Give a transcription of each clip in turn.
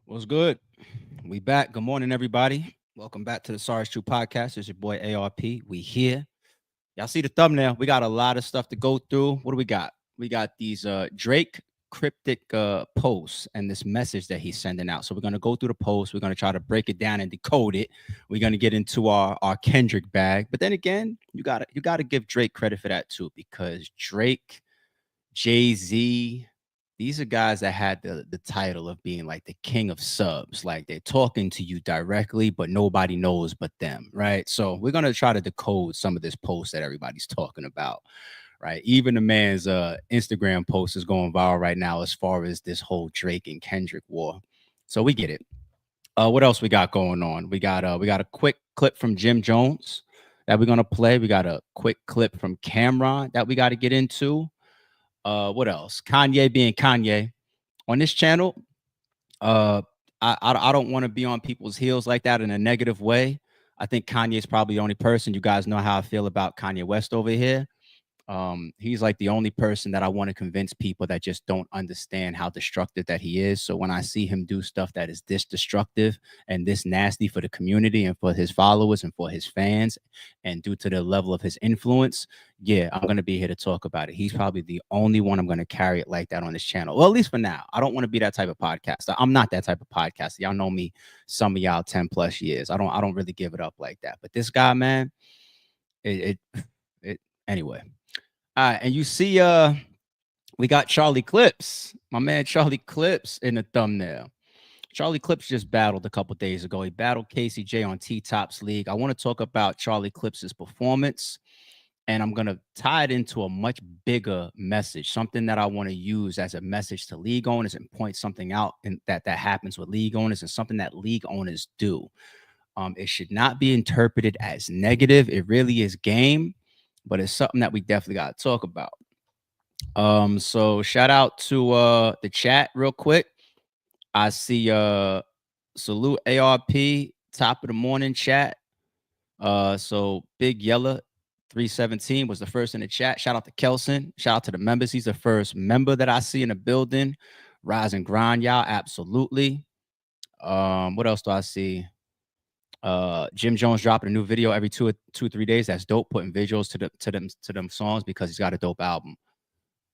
What's good? We back. Good morning, everybody. Welcome back to the Sorry It's True podcast. It's your boy ARP. We here. Y'all see the thumbnail. We got a lot of stuff to go through. What do we got? We got these Drake cryptic posts and this message that he's sending out. So we're gonna go through the post. We're gonna try to break it down and decode it. We're gonna get into our Kendrick bag. But then again, you gotta give Drake credit for that too, because Drake, Jay-Z, these are guys that had the title of being like the king of subs. Like they're talking to you directly, but nobody knows but them, right? So we're gonna try to decode some of this post that everybody's talking about, right? Even the man's Instagram post is going viral right now as far as this whole Drake and Kendrick war. So we get it. What else we got going on? We got a quick clip from Jim Jones that we're gonna play. We got a quick clip from Camron that we got to get into. What else? Kanye being Kanye on this channel. Uh, I don't want to be on people's heels like that in a negative way. I think Kanye's probably the only person. You guys know how I feel about Kanye West over here. He's like the only person that I want to convince people that just don't understand how destructive that he is. So when I see him do stuff that is this destructive and this nasty for the community and for his followers and for his fans, and due to the level of his influence, yeah, I'm gonna be here to talk about it. He's probably the only one I'm gonna carry it like that on this channel. Well, at least for now. I don't want to be that type of podcaster. I'm not that type of podcaster. Y'all know me, some of y'all 10 plus years. I don't really give it up like that. But this guy, man, it anyway. All right, and you see, we got Charlie Clips, my man Charlie Clips in the thumbnail. Charlie Clips just battled a couple days ago. He battled Casey J on T Top's League. I want to talk about Charlie Clips's performance, and I'm gonna tie it into a much bigger message, something that I want to use as a message to league owners and point something out and that happens with league owners and something that league owners do. It should not be interpreted as negative. It really is game, but it's something that we definitely got to talk about. So shout out to the chat real quick. I see salute ARP, top of the morning chat. So Big Yella 317 was the first in the chat. Shout out to Kelson. Shout out to the members. He's the first member that I see in the building. Rise and grind, y'all. Absolutely. What else do I see? Jim Jones dropping a new video every 2 or 3 days. That's dope. Putting visuals to them songs because he's got a dope album.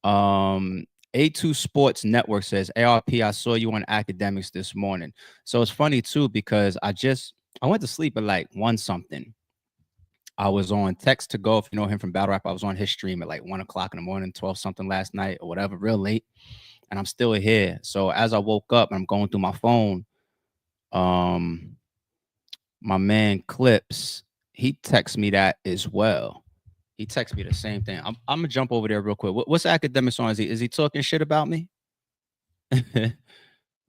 A2 Sports Network says, ARP, I saw you on academics this morning. So it's funny too, because I went to sleep at like 1 something. I was on Text to Go. If you know him from Battlerap, I was on his stream at like 1 o'clock in the morning, 12 something last night or whatever, real late. And I'm still here. So as I woke up and I'm going through my phone, my man Clips, he texts me that as well. He texts me the same thing. I'm gonna jump over there real quick. What's academics on? Is he talking shit about me?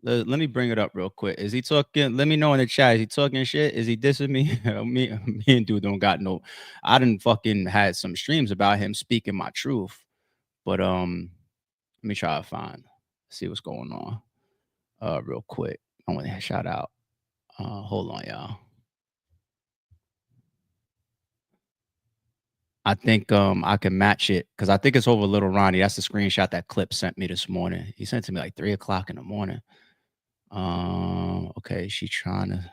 Let me bring it up real quick. Is he talking? Let me know in the chat. Is he talking shit? Is he dissing me? me and dude don't got no. I didn't fucking had some streams about him speaking my truth, but let me try to see what's going on. Real quick. I want to shout out. Hold on, y'all. I think I can match it because I think it's over Little Ronnie. That's the screenshot that Clip sent me this morning. He sent it to me like 3 o'clock in the morning. Okay, she trying to.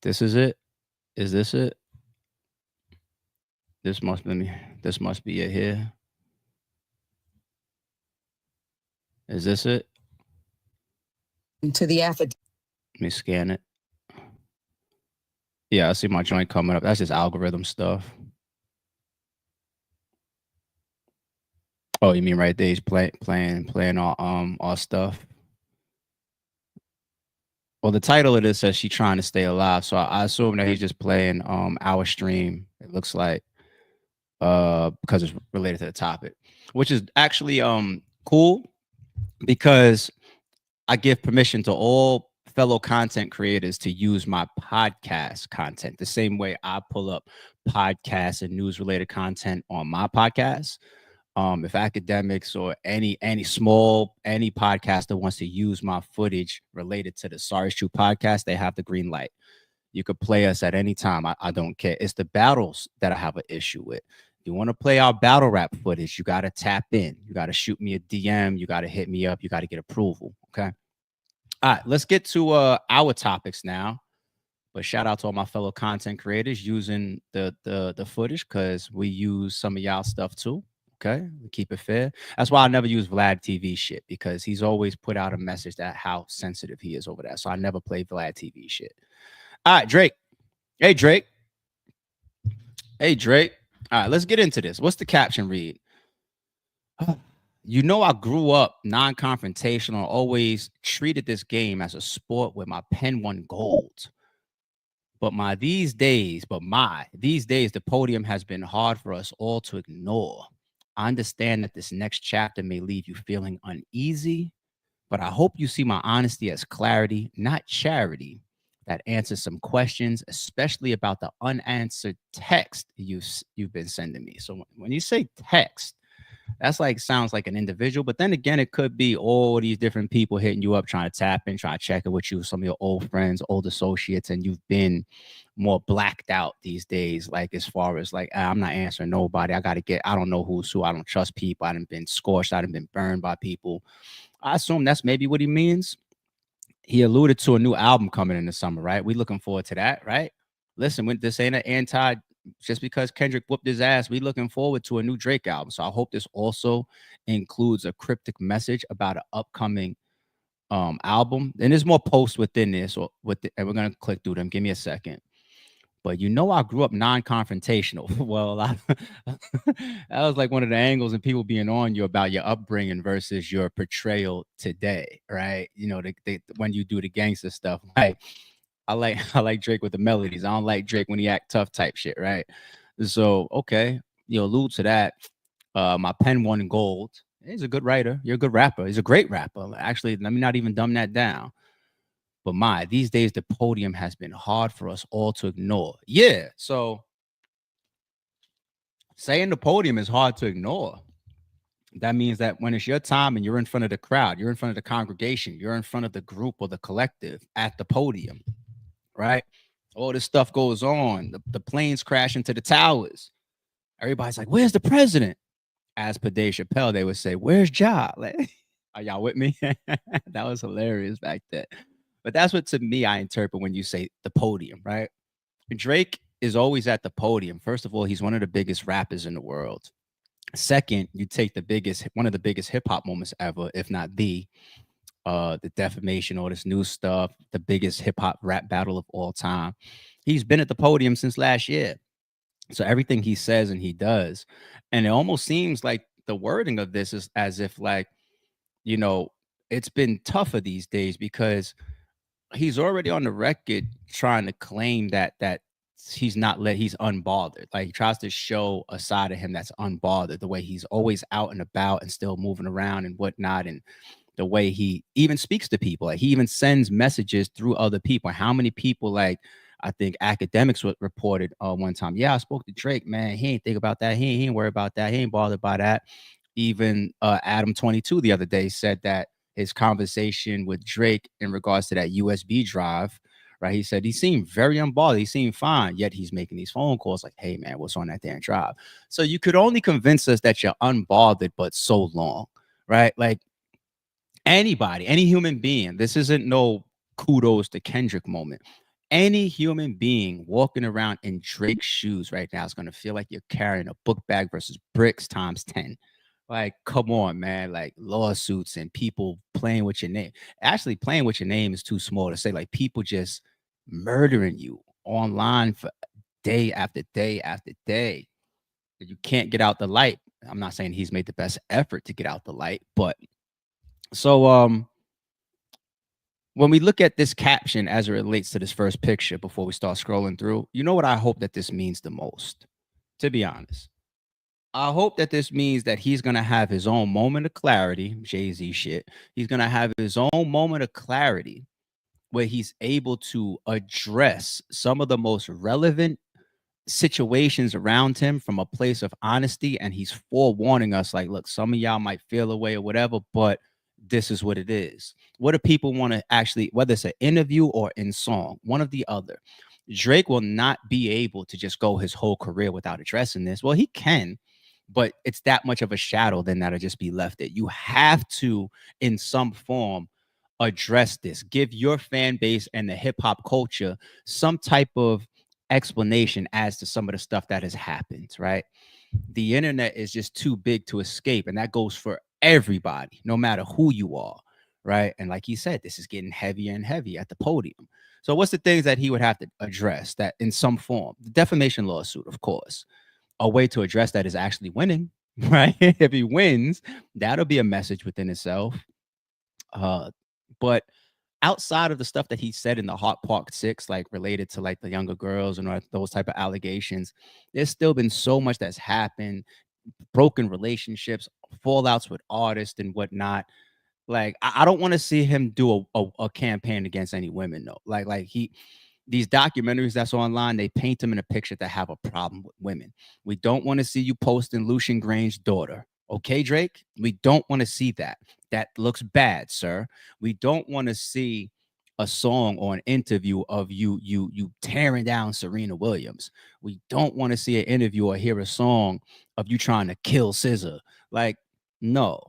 This is it. Is this it? This must be This must be it here. Is this it? To the affidavit. Let me scan it. Yeah, I see my joint coming up. That's just algorithm stuff. Oh, you mean right there? He's playing all stuff. Well, the title of this says she trying to stay alive, so I assume that he's just playing our stream. It looks like because it's related to the topic, which is actually cool because I give permission to all fellow content creators to use my podcast content the same way I pull up podcasts and news related content on my podcast. If academics or any podcaster wants to use my footage related to the Sorry It's True podcast, they have the green light. You could play us at any time. I don't care. It's the battles that I have an issue with. If you want to play our battle rap footage, you got to tap in. You got to shoot me a DM. You got to hit me up. You got to get approval. Okay. All right, let's get to our topics now. But shout out to all my fellow content creators using the footage because we use some of y'all stuff too. Okay, we keep it fair. That's why I never use Vlad TV shit because he's always put out a message that how sensitive he is over that. So I never play Vlad TV shit. All right, Drake. Hey, Drake. Hey, Drake. All right, let's get into this. What's the caption read? You know, I grew up non-confrontational, always treated this game as a sport where my pen won gold. But these days, the podium has been hard for us all to ignore. I understand that this next chapter may leave you feeling uneasy, but I hope you see my honesty as clarity, not charity, that answers some questions, especially about the unanswered text you've been sending me. So when you say text, that's like sounds like an individual, but then again, it could be all these different people hitting you up, trying to tap in, trying to check in with you, some of your old friends, old associates, and you've been more blacked out these days. Like as far as like, I'm not answering nobody. I don't know who's who. I don't trust people. I done been scorched. I done been burned by people. I assume that's maybe what he means. He alluded to a new album coming in the summer, right? We looking forward to that, right? Listen, when this ain't an anti, just because Kendrick whooped his ass, we looking forward to a new Drake album. So I hope this also includes a cryptic message about an upcoming album. And there's more posts within this, and we're gonna click through them. Give me a second. But you know, I grew up non-confrontational. Well, that was like one of the angles and people being on you about your upbringing versus your portrayal today, right? You know, when you do the gangster stuff, right? I like Drake with the melodies. I don't like Drake when he act tough type shit, right? So okay, you allude to that. My pen won gold. He's a good writer. You're a good rapper. He's a great rapper. Actually, let me not even dumb that down. But these days the podium has been hard for us all to ignore. Yeah. So saying the podium is hard to ignore. That means that when it's your time and you're in front of the crowd, you're in front of the congregation, you're in front of the group or the collective at the podium, right? All this stuff goes on. The planes crash into the towers. Everybody's like, where's the president? As per Dave Chappelle, they would say, where's Ja? Like, are y'all with me? That was hilarious back then. But that's what, to me, I interpret when you say the podium, right? Drake is always at the podium. First of all, he's one of the biggest rappers in the world. Second, you take one of the biggest hip hop moments ever, if not the defamation, all this new stuff, the biggest hip hop rap battle of all time. He's been at the podium since last year. So everything he says and he does, and it almost seems like the wording of this is as if like, you know, it's been tougher these days because he's already on the record trying to claim that he's unbothered. Like he tries to show a side of him that's unbothered, the way he's always out and about and still moving around and whatnot, and the way he even speaks to people. Like he even sends messages through other people. How many people, like I think academics reported one time, yeah, I spoke to Drake, man. He ain't think about that. He ain't worried about that. He ain't bothered by that. Even Adam 22 the other day said that his conversation with Drake in regards to that USB drive, right? He said he seemed very unbothered. He seemed fine, yet he's making these phone calls like, hey, man, what's on that damn drive? So you could only convince us that you're unbothered, but so long, right? Like anybody, any human being, this isn't no kudos to Kendrick moment. Any human being walking around in Drake's shoes right now is going to feel like you're carrying a book bag versus bricks times 10. Like, come on, man. Like lawsuits and people playing with your name. Actually, playing with your name is too small to say. Like people just murdering you online for day after day after day. You can't get out the light. I'm not saying he's made the best effort to get out the light, but so when we look at this caption as it relates to this first picture before we start scrolling through, you know what I hope that this means the most, to be honest. I hope that this means that he's going to have his own moment of clarity, Jay-Z shit. He's going to have his own moment of clarity where he's able to address some of the most relevant situations around him from a place of honesty. And he's forewarning us like, look, some of y'all might feel away or whatever, but this is what it is. What do people want to actually, whether it's an interview or in song, one of the other. Drake will not be able to just go his whole career without addressing this. Well, he can, but it's that much of a shadow then that'll just be left there. You have to, in some form, address this. Give your fan base and the hip hop culture some type of explanation as to some of the stuff that has happened, right? The internet is just too big to escape, and that goes for everybody, no matter who you are, right? And like he said, this is getting heavier and heavier at the podium. So what's the things that he would have to address that in some form? The defamation lawsuit, of course. A way to address that is actually winning, right? If he wins, that'll be a message within itself. But outside of the stuff that he said in the Hot Park 6, like related to like the younger girls and those type of allegations, there's still been so much that's happened, broken relationships, fallouts with artists and whatnot. Like I don't want to see him do a campaign against any women though. Like he these documentaries that's online, they paint him in a picture that have a problem with women. We don't want to see you posting Lucian Grange's daughter. Okay, Drake? We don't want to see that. That looks bad, sir. We don't want to see a song or an interview of you tearing down Serena Williams. We don't want to see an interview or hear a song of you trying to kill SZA. Like, no.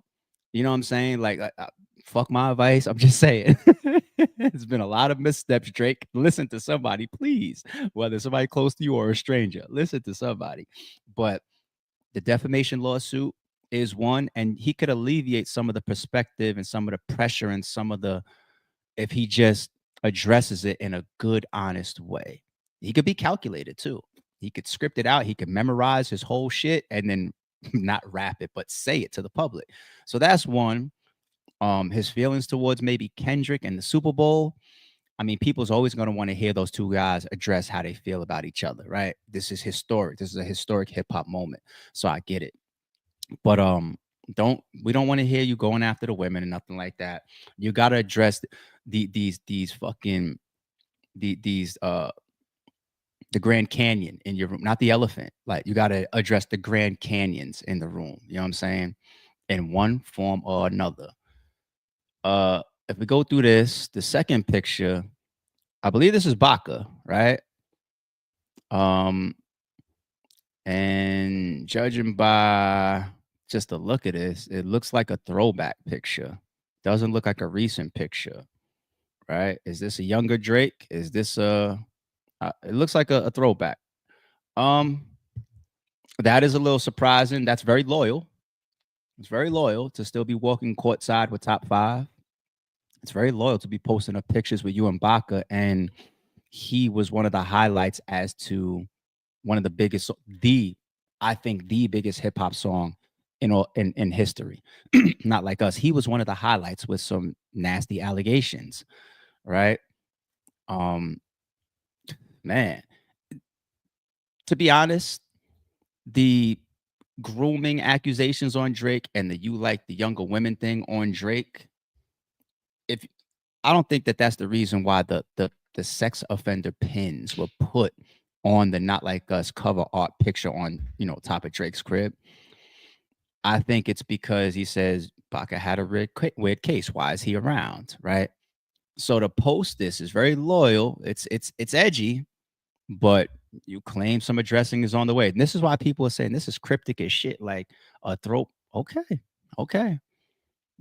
You know what I'm saying? Like, fuck my advice. I'm just saying. It's been a lot of missteps, Drake. Listen to somebody, please. Whether somebody close to you or a stranger, listen to somebody. But the defamation lawsuit is one, and he could alleviate some of the perspective and some of the pressure and some of the, if he just addresses it in a good, honest way. He could be calculated too. He could script it out. He could memorize his whole shit and then not rap it, but say it to the public. So that's one. His feelings towards maybe Kendrick and the Super Bowl. I mean, people's always going to want to hear those two guys address how they feel about each other, right? This is historic. This is a historic hip hop moment. So I get it. But we don't want to hear you going after the women and nothing like that. You got to address these fucking the Grand Canyon in your room, not the elephant. Like you got to address the Grand Canyons in the room. You know what I'm saying? In one form or another. If we go through this, the second picture, I believe this is Baca, right? And judging by just the look of this, it looks like a throwback picture. Doesn't look like a recent picture, right? Is this a younger Drake? Is this it looks like a throwback. That is a little surprising. That's very loyal. It's very loyal to still be walking courtside with top 5. It's very loyal to be posting up pictures with you and Baca, and he was one of the highlights as to one of the biggest, I think the biggest hip hop song in history. Not like us. He was one of the highlights with some nasty allegations, right? Man, to be honest, the grooming accusations on Drake and the you like the younger women thing on Drake, if I don't think that that's the reason why the sex offender pins were put on the Not Like Us cover art picture on, top of Drake's crib. I think it's because he says Baca had a weird case. Why is he around? Right. So to post this is very loyal. It's edgy, but you claim some addressing is on the way. And this is why people are saying this is cryptic as shit, like a throat. Okay.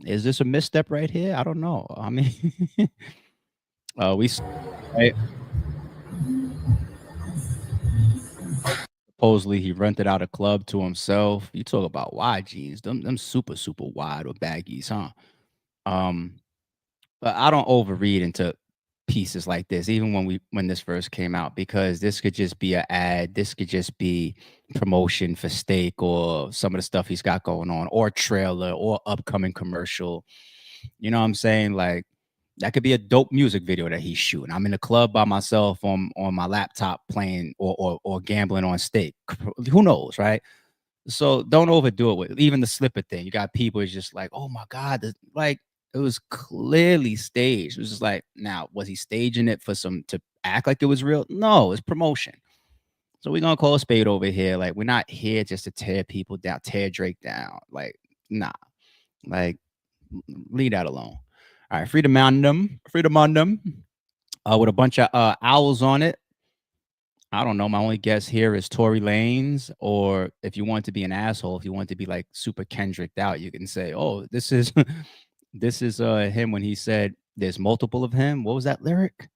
Is this a misstep right here? I don't know. I mean, we right? Supposedly he rented out a club to himself. You talk about wide jeans, them super wide or baggies, huh? But I don't overread into pieces like this, even when this first came out, because this could just be an ad. This could just be promotion for steak or some of the stuff he's got going on, or trailer or upcoming commercial. You know what I'm saying? Like that could be a dope music video that he's shooting. I'm in a club by myself on my laptop playing or gambling on steak. Who knows, right? So don't overdo it with even the slipper thing. You got people who's just like, oh my God, like it was clearly staged. It was just like, now was he staging it for to act like it was real? No, it's promotion. So we're gonna call a spade over here. Like we're not here just to tear people down, tear Drake down. Like, nah. Like, leave that alone. All right, Freedom on them, with a bunch of owls on it. I don't know. My only guess here is Tory Lanez, or if you want to be an asshole, if you want to be like super Kendricked out, you can say, "Oh, this is this is him when he said There's multiple of him. What was that lyric?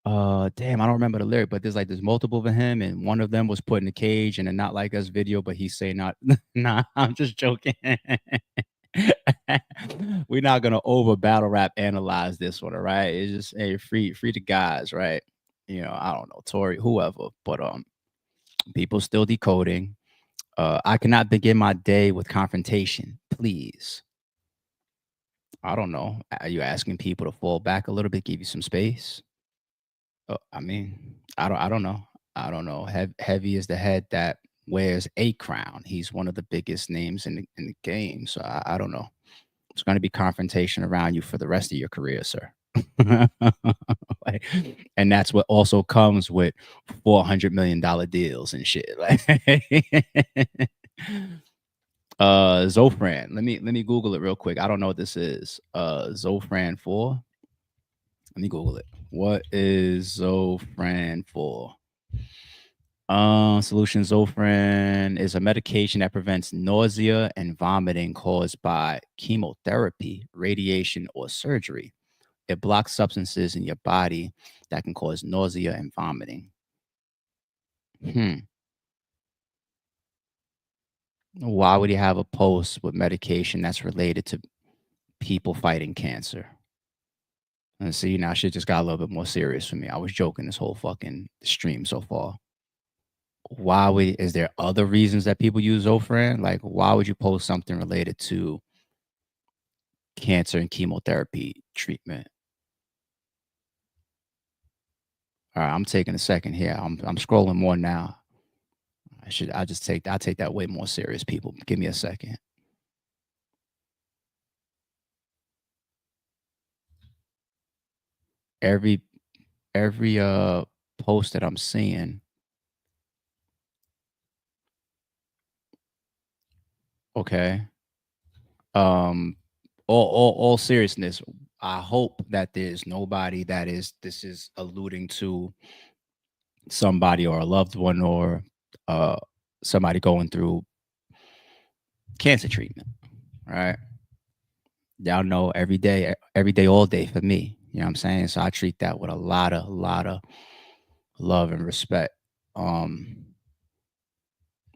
Damn, I don't remember the lyric, but there's multiple of him, and one of them was put in a cage in a Not Like Us video, but he's saying not nah, I'm just joking. We're not gonna over battle rap analyze this one, all right? It's just hey, free the guys, right? I don't know, Tory, whoever, but people still decoding. I cannot begin my day with confrontation, please. I don't know. Are you asking people to fall back a little bit, give you some space? I mean, I don't know. I don't know. Heavy is the head that wears a crown. He's one of the biggest names in the game. So I don't know. It's going to be confrontation around you for the rest of your career, sir. Like, and that's what also comes with $400 million deals and shit. Like, Zofran. Let me Google it real quick. I don't know what this is. Zofran 4. Let me Google it. What is Zofran for? Solution Zofran is a medication that prevents nausea and vomiting caused by chemotherapy, radiation, or surgery. It blocks substances in your body that can cause nausea and vomiting. Why would you have a post with medication that's related to people fighting cancer? And see, now shit just got a little bit more serious for me. I was joking this whole fucking stream so far. Is there other reasons that people use Zofran? Like, why would you post something related to cancer and chemotherapy treatment? All right, I'm taking a second here. I'm scrolling more now. I'll take that way more serious, people. Give me a second. Every post that I'm seeing. Okay. All seriousness, I hope that there's nobody this is alluding to somebody or a loved one or somebody going through cancer treatment, right? Y'all know every day, all day for me. You know what I'm saying? So I treat that with a lot of love and respect. I'm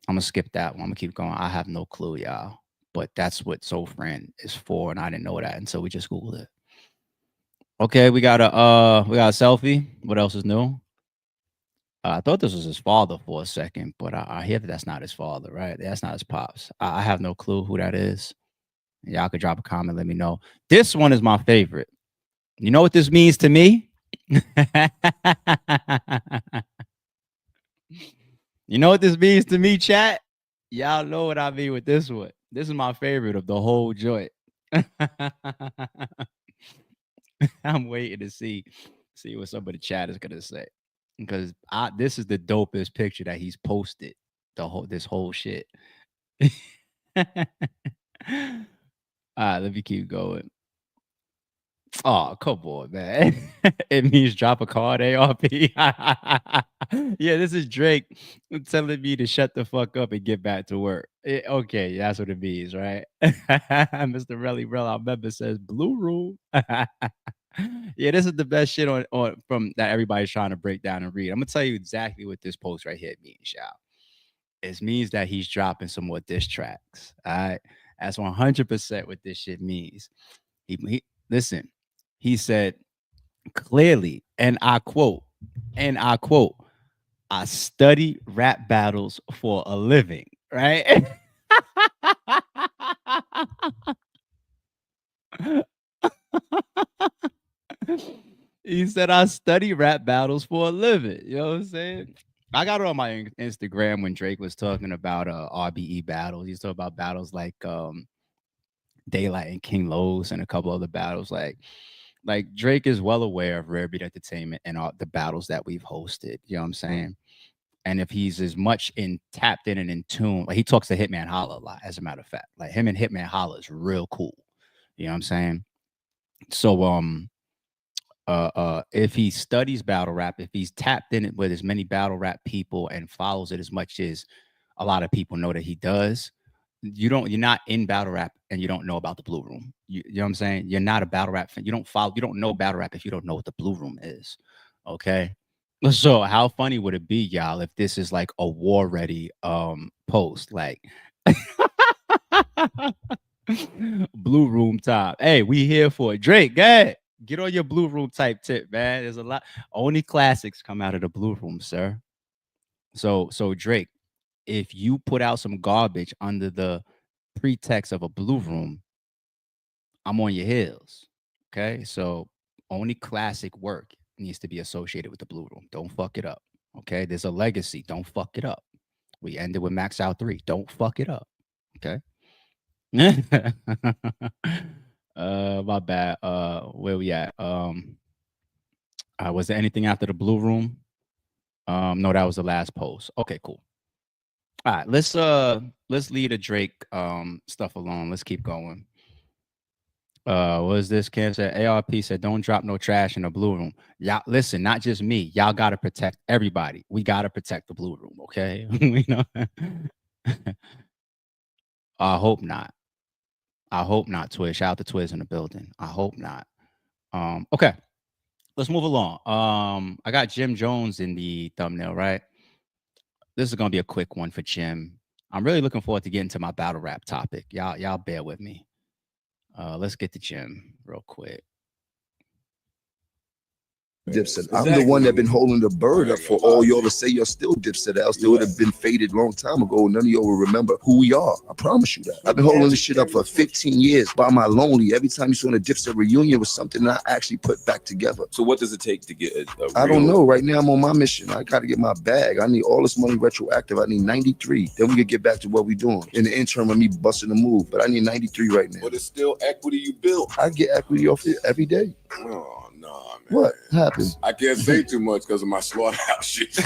gonna skip that one. I'm gonna keep going. I have no clue, y'all. But that's what Zofran is for, and I didn't know that until we just Googled it. Okay, we got a selfie. What else is new? I thought this was his father for a second, but I hear that that's not his father, right? That's not his pops. I have no clue who that is. Y'all could drop a comment, let me know. This one is my favorite. You know what this means to me? You know what this means to me, chat? Y'all know what I mean with this one. This is my favorite of the whole joint. I'm waiting to see what some of the chat is gonna say, because this is the dopest picture that he's posted this whole shit. All right, let me keep going. Oh, come on, man. It means drop a card, ARP. Yeah, this is Drake telling me to shut the fuck up and get back to work. Okay, that's what it means, right? Mr. Relly Rel, our member says blue room. Yeah, this is the best shit on from that everybody's trying to break down and read. I'm gonna tell you exactly what this post right here means, y'all. It means that he's dropping some more diss tracks. All right. That's 100% what this shit means. Listen, he said clearly, and I quote, I study rap battles for a living, right? He said, I study rap battles for a living. You know what I'm saying? I got it on my Instagram when Drake was talking about RBE battles. He's talking about battles like Daylight and King Lowe's and a couple other battles. Like Drake is well aware of Rare Beat Entertainment and all the battles that we've hosted. You know what I'm saying? And if he's as much tapped in and in tune, like he talks to Hitman Holla a lot, as a matter of fact. Like him and Hitman Holla is real cool. You know what I'm saying? So if he studies battle rap, if he's tapped in it with as many battle rap people and follows it as much as a lot of people know that he does, you're not in battle rap and you don't know about the Blue Room. You know what I'm saying? You're not a battle rap fan. You don't know battle rap if you don't know what the Blue Room is. Okay. So how funny would it be, y'all, if this is like a war ready post? Like Blue Room time. Hey, we here for it. Drake, get on your Blue Room type tip, man. There's a lot. Only classics come out of the Blue Room, sir. So Drake, if you put out some garbage under the pretext of a Blue Room, I'm on your heels. Okay. So only classic work needs to be associated with the Blue Room. Don't fuck it up. Okay. There's a legacy. Don't fuck it up. We ended with Max Out 3. Don't fuck it up. Okay. My bad. Where we at? Was there anything after the Blue Room? No, that was the last post. Okay, cool. All right, let's leave the Drake stuff alone. Let's keep going. What is this? Cancer ARP said, "Don't drop no trash in the Blue Room." Y'all, listen, not just me. Y'all gotta protect everybody. We gotta protect the Blue Room, okay? You know. I hope not. I hope not. Twiz, shout out to Twiz in the building. I hope not. Okay, let's move along. I got Jim Jones in the thumbnail, right? This is gonna be a quick one for Jim. I'm really looking forward to getting to my battle rap topic. Y'all bear with me. Let's get to Jim real quick. Dipset. I'm the one that been holding the bird up for all y'all to say you're still Dipset, else they would have been faded long time ago. None of y'all will remember who we are. I promise you that. I've been holding this shit up for 15 years by my lonely. Every time you saw a Dipset reunion was something that I actually put back together. So what does it take to get I don't know. Right now I'm on my mission. I got to get my bag. I need all this money retroactive. I need 93. Then we can get back to what we doing. In the interim of me busting the move, but I need 93 right now. But it's still equity you built. I get equity off it every day. Oh, no, man. What happened? I can't say too much because of my slaughterhouse shit.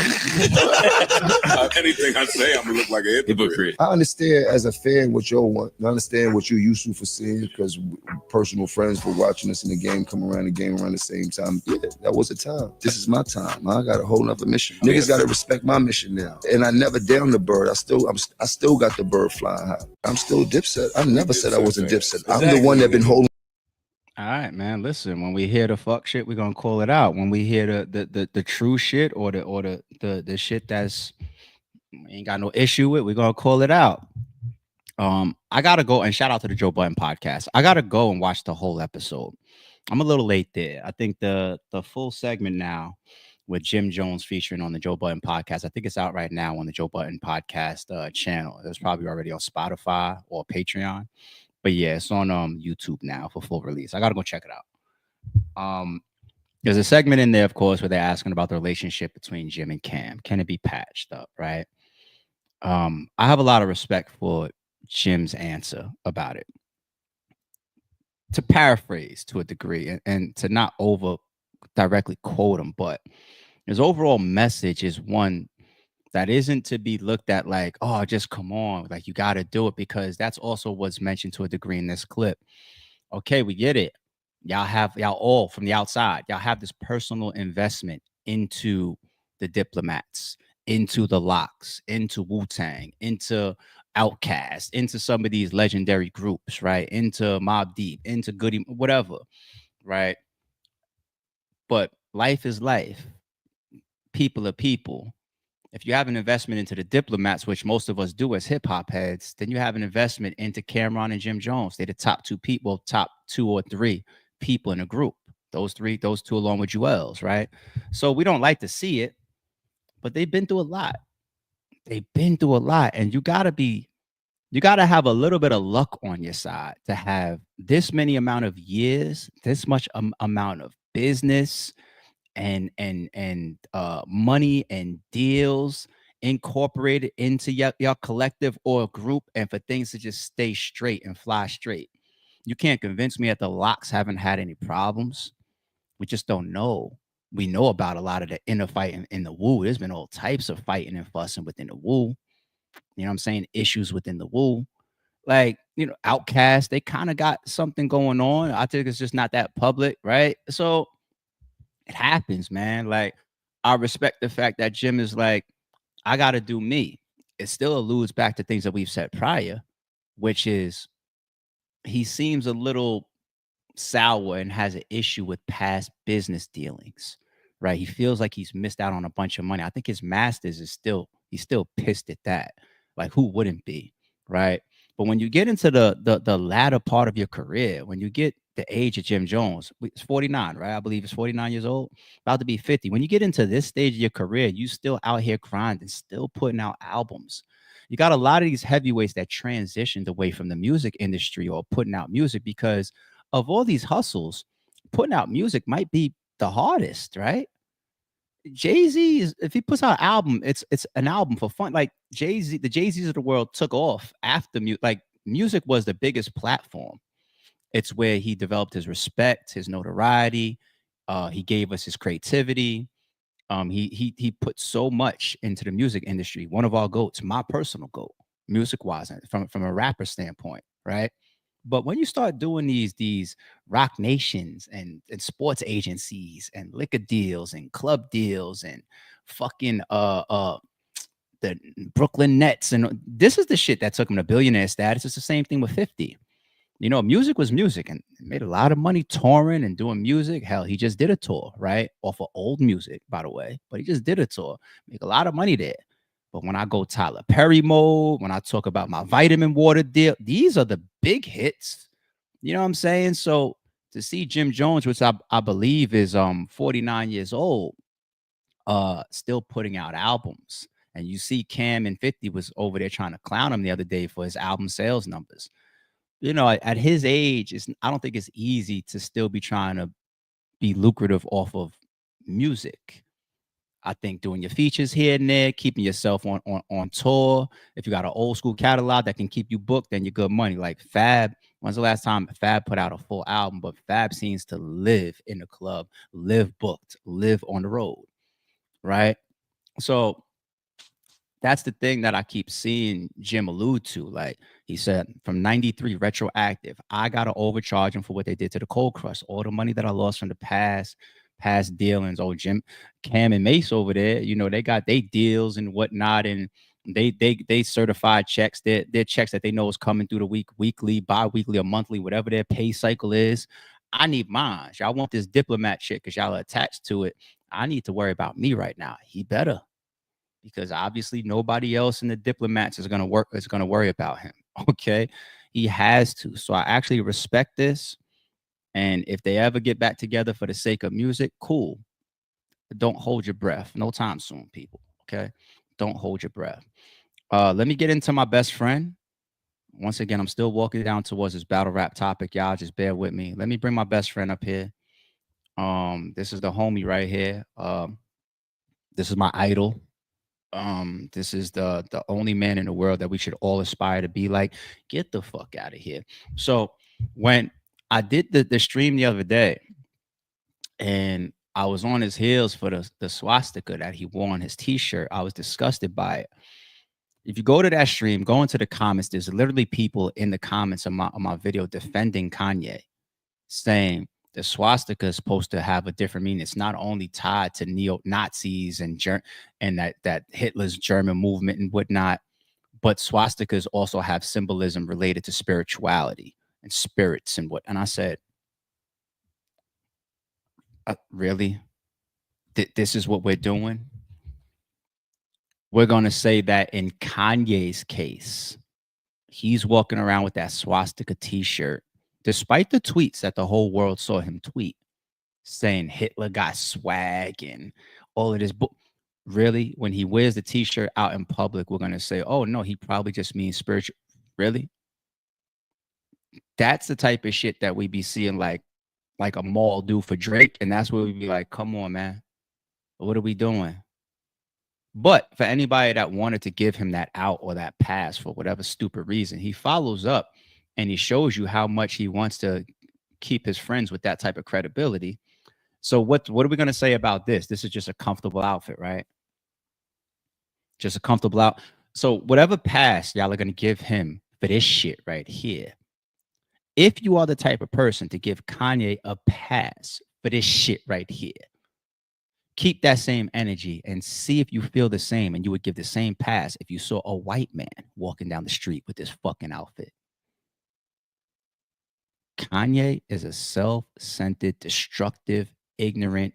Anything I say, I'm gonna look like a hypocrite. I understand as a fan what y'all want. I understand what you used to for seeing because personal friends for watching us in the game come around the game around the same time. Yeah, that was a time. This is my time. I got a whole nother mission. Niggas got to respect my mission now. And I never down the bird. I still got the bird flying high. I'm still Dipset. I never said I wasn't Dipset. I'm the one that been holding. All right, man. Listen, when we hear the fuck shit, we're gonna call it out. When we hear the true shit or the shit that's ain't got no issue with, we're gonna call it out. I gotta go and shout out to the Joe Budden podcast. I gotta go and watch the whole episode. I'm a little late there. I think the full segment now with Jim Jones featuring on the Joe Budden podcast. I think it's out right now on the Joe Budden podcast channel. It was probably already on Spotify or Patreon. But yeah, it's on YouTube now for full release. I gotta go check it out. There's a segment in there, of course, where they're asking about the relationship between Jim and Cam. Can it be patched up, right? I have a lot of respect for Jim's answer about it. To paraphrase to a degree and to not over directly quote him, but his overall message is one that isn't to be looked at like, oh, just come on, like you got to do it, because that's also what's mentioned to a degree in this clip. Okay, we get it. Y'all all from the outside, y'all have this personal investment into the Diplomats, into the Locks, into Wu-Tang, into Outkast, into some of these legendary groups, right? Into Mobb Deep, into Goody, whatever, right? But life is life. People are people. If you have an investment into the Diplomats, which most of us do as hip hop heads, then you have an investment into Camron and Jim Jones. They're the top two people, top 2 or 3 people in a group. Those two along with Jewels, right? So we don't like to see it, but they've been through a lot. They've been through a lot, and you gotta have a little bit of luck on your side to have this many amount of years, this much amount of business and money and deals incorporated into your collective or group, and for things to just stay straight and fly straight. You can't convince me that the Locks haven't had any problems. We just don't know. We know about a lot of the inner fighting in the Wu. There's been all types of fighting and fussing within the Wu. You know what I'm saying? Issues within the Wu. Like, Outkast, they kind of got something going on. I think it's just not that public, right? So it happens, man. Like, I respect the fact that Jim is like, I got to do me. It still alludes back to things that we've said prior. which is he seems a little sour and has an issue with past business dealings, right? He feels like he's missed out on a bunch of money. I think his masters he's still pissed at that. Like who wouldn't be, right? But when you get into the latter part of your career, when you get the age of Jim Jones, it's 49, right? I believe it's 49 years old, about to be 50. When you get into this stage of your career, you still out here grinding, still putting out albums. You got a lot of these heavyweights that transitioned away from the music industry or putting out music because of all these hustles. Putting out music might be the hardest, right? Jay-Z is, if he puts out an album, it's an album for fun. Like Jay-Z, the Jay-Z's of the world took off after music was the biggest platform. It's where he developed his respect, his notoriety. He gave us his creativity. He put so much into the music industry. One of our goats, my personal goat, music wise, from a rapper standpoint, right? But when you start doing these Rock Nations and sports agencies and liquor deals and club deals and fucking the Brooklyn Nets, and this is the shit that took him to billionaire status. It's the same thing with 50. You know, music was music and made a lot of money touring and doing music. Hell, he just did a tour, right? Off of old music, by the way. But he just did a tour. Make a lot of money there. But when I go Tyler Perry mode, when I talk about my vitamin water deal, these are the big hits. You know what I'm saying? So to see Jim Jones, which I believe is 49 years old, still putting out albums. And you see Cam and 50 was over there trying to clown him the other day for his album sales numbers. You know, at his age, I don't think it's easy to still be trying to be lucrative off of music. I think doing your features here and there, keeping yourself on tour. If you got an old school catalog that can keep you booked, then you're good money. Like Fab, when's the last time Fab put out a full album? But Fab seems to live in the club, live booked, live on the road, right? So that's the thing that I keep seeing Jim allude to. Like he said, from 93 retroactive, I got to overcharge him for what they did to the Cold Crush. All the money that I lost from the past dealings. Oh, Jim, Cam and Mace over there, you know, they got their deals and whatnot. And they certified checks, their checks that they know is coming through the week, weekly, bi-weekly or monthly, whatever their pay cycle is. I need mine. Y'all want this diplomat shit because y'all are attached to it. I need to worry about me right now. He better. Because obviously nobody else in the diplomats is going to worry about him. Okay. He has to. So I actually respect this. And if they ever get back together for the sake of music, cool. But don't hold your breath. No time soon, people. Okay. Don't hold your breath. Let me get into my best friend. Once again, I'm still walking down towards this battle rap topic. Y'all just bear with me. Let me bring my best friend up here. This is the homie right here. This is my idol. This is the only man in the world that we should all aspire to be like. Get the fuck out of here. So when I did the stream the other day and I was on his heels for the swastika that he wore on his t-shirt, I was disgusted by it. If you go to that stream, go into the comments, there's literally people in the comments of my video defending Kanye, saying the swastika is supposed to have a different meaning. It's not only tied to neo-Nazis and that Hitler's German movement and whatnot, but swastikas also have symbolism related to spirituality and spirits and what. And I said, really? This is what we're doing? We're going to say that in Kanye's case, he's walking around with that swastika t-shirt, despite the tweets that the whole world saw him tweet, saying Hitler got swag and all of this. Really, when he wears the t-shirt out in public, we're going to say, oh, no, he probably just means spiritual. Really? That's the type of shit that we be seeing like a mall do for Drake. And that's where we be like, come on, man. What are we doing? But for anybody that wanted to give him that out or that pass for whatever stupid reason, he follows up and he shows you how much he wants to keep his friends with that type of credibility. So what are we going to say about this? This is just a comfortable outfit, right? Just a comfortable out. So whatever pass y'all are going to give him for this shit right here, if you are the type of person to give Kanye a pass for this shit right here, keep that same energy and see if you feel the same and you would give the same pass if you saw a white man walking down the street with this fucking outfit. Kanye is a self-centered, destructive, ignorant,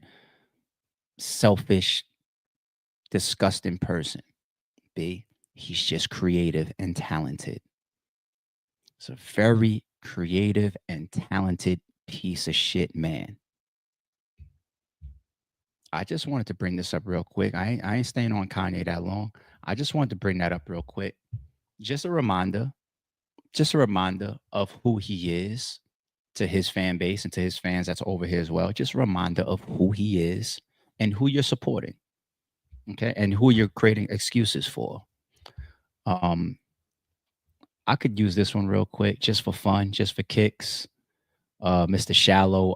selfish, disgusting person. B, he's just creative and talented. It's a very creative and talented piece of shit man. I just wanted to bring this up real quick. I ain't staying on Kanye that long. I just wanted to bring that up real quick. Just a reminder of who he is to his fan base and to his fans that's over here as well. Just a reminder of who he is and who you're supporting. Okay. And who you're creating excuses for. I could use this one real quick just for fun, just for kicks. Mr. Shallow,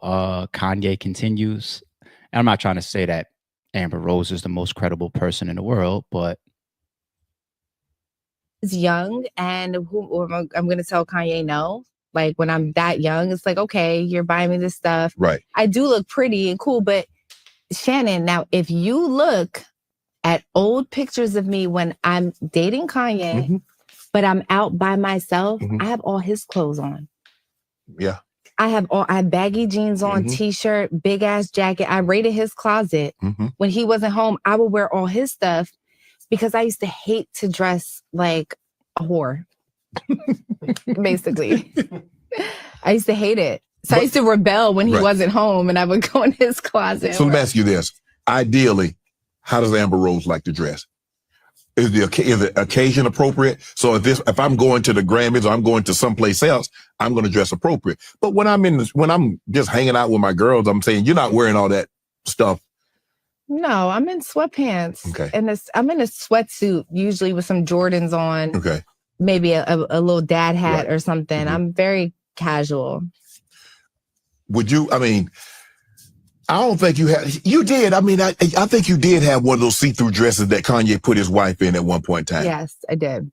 Kanye continues. And I'm not trying to say that Amber Rose is the most credible person in the world, but is young, and I'm going to tell Kanye no. Like when I'm that young, it's like, okay, you're buying me this stuff. Right. I do look pretty and cool, but Shannon, now if you look at old pictures of me when I'm dating Kanye, but I'm out by myself, I have all his clothes on. Yeah. I have baggy jeans on, t-shirt, big ass jacket. I raided his closet. When he wasn't home, I would wear all his stuff because I used to hate to dress like a whore. Basically. I used to hate it. So I used to rebel when he wasn't home and I would go in his closet. So let me ask you this. Ideally, how does Amber Rose like to dress? Is the occasion appropriate? So if I'm going to the Grammys or I'm going to someplace else, I'm going to dress appropriate. But when I'm just hanging out with my girls, I'm saying you're not wearing all that stuff. No, I'm in sweatpants. Okay. And I'm in a sweatsuit, usually with some Jordans on. Okay. Maybe a little dad hat or something. I'm very casual. Would you? I mean, I don't think you did. I mean, I think you did have one of those see-through dresses that Kanye put his wife in at one point in time. Yes, I did.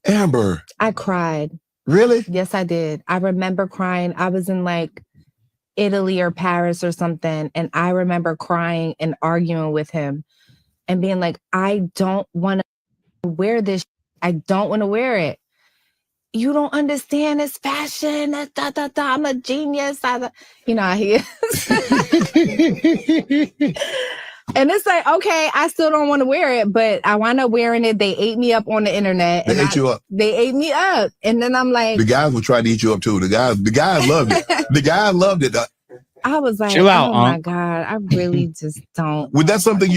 Amber. I cried. Really? Yes, I did. I remember crying. I was in like Italy or Paris or something. And I remember crying and arguing with him and being like, I don't want to wear this. I don't want to wear it. You don't understand, it's fashion. I'm a genius. You know how he is. And it's like, okay, I still don't want to wear it, but I wind up wearing it. They ate me up on the internet. They ate you up. They ate me up. And then I'm like, the guys will try to eat you up too. The guys loved it. The guys loved it. I was like, chill out, oh my God, I really just don't. Was that something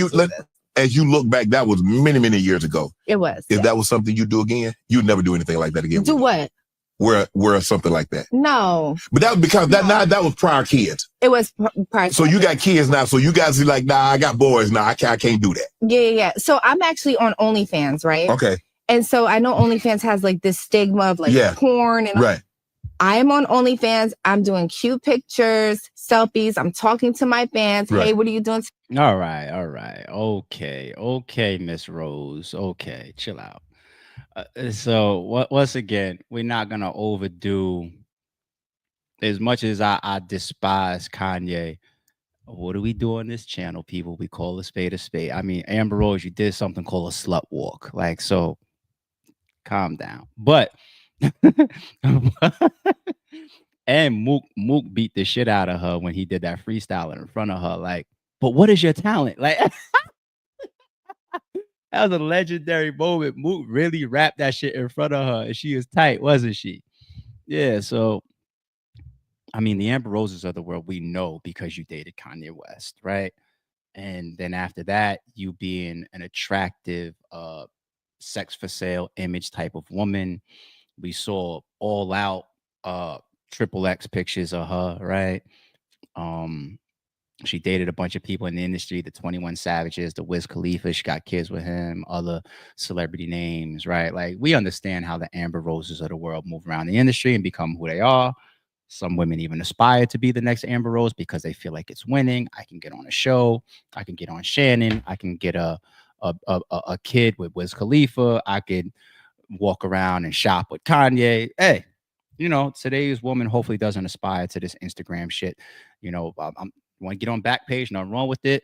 as you look back, that was many, many years ago. It was. If that was something you do again, you'd never do anything like that again. Do what? Wear something like that. No. But that was because that was prior kids. It was prior. So you got kids now. So you guys are like, nah, I got boys now. I can't do that. Yeah. So I'm actually on OnlyFans, right? Okay. And so I know OnlyFans has like this stigma of like porn and right. I am on OnlyFans. I'm doing cute pictures, selfies. I'm talking to my fans. Right. Hey, what are you doing? all right. Okay, Miss Rose. Okay, chill out. So once again, we're not gonna overdo. As much as I despise Kanye, what do we do on this channel, people? We call a spade a spade. I mean, Amber Rose, you did something called a slut walk. Like, so calm down. But and Mook beat the shit out of her when he did that freestyle in front of her. Like, but what is your talent? Like, that was a legendary moment. Mook really rapped that shit in front of her, and she was tight, wasn't she? Yeah. So, I mean, the Amber Roses of the world we know because you dated Kanye West, right? And then after that, you being an attractive, sex for sale image type of woman. We saw all out XXX pictures of her, right? She dated a bunch of people in the industry, the 21 Savages, the Wiz Khalifa. She got kids with him, other celebrity names, right? Like, we understand how the Amber Roses of the world move around the industry and become who they are. Some women even aspire to be the next Amber Rose because they feel like it's winning. I can get on a show. I can get on Shannon. I can get a kid with Wiz Khalifa. I could walk around and shop with Kanye. Hey, you know, today's woman hopefully doesn't aspire to this Instagram shit. You know, you want to get on Backpage, nothing wrong with it.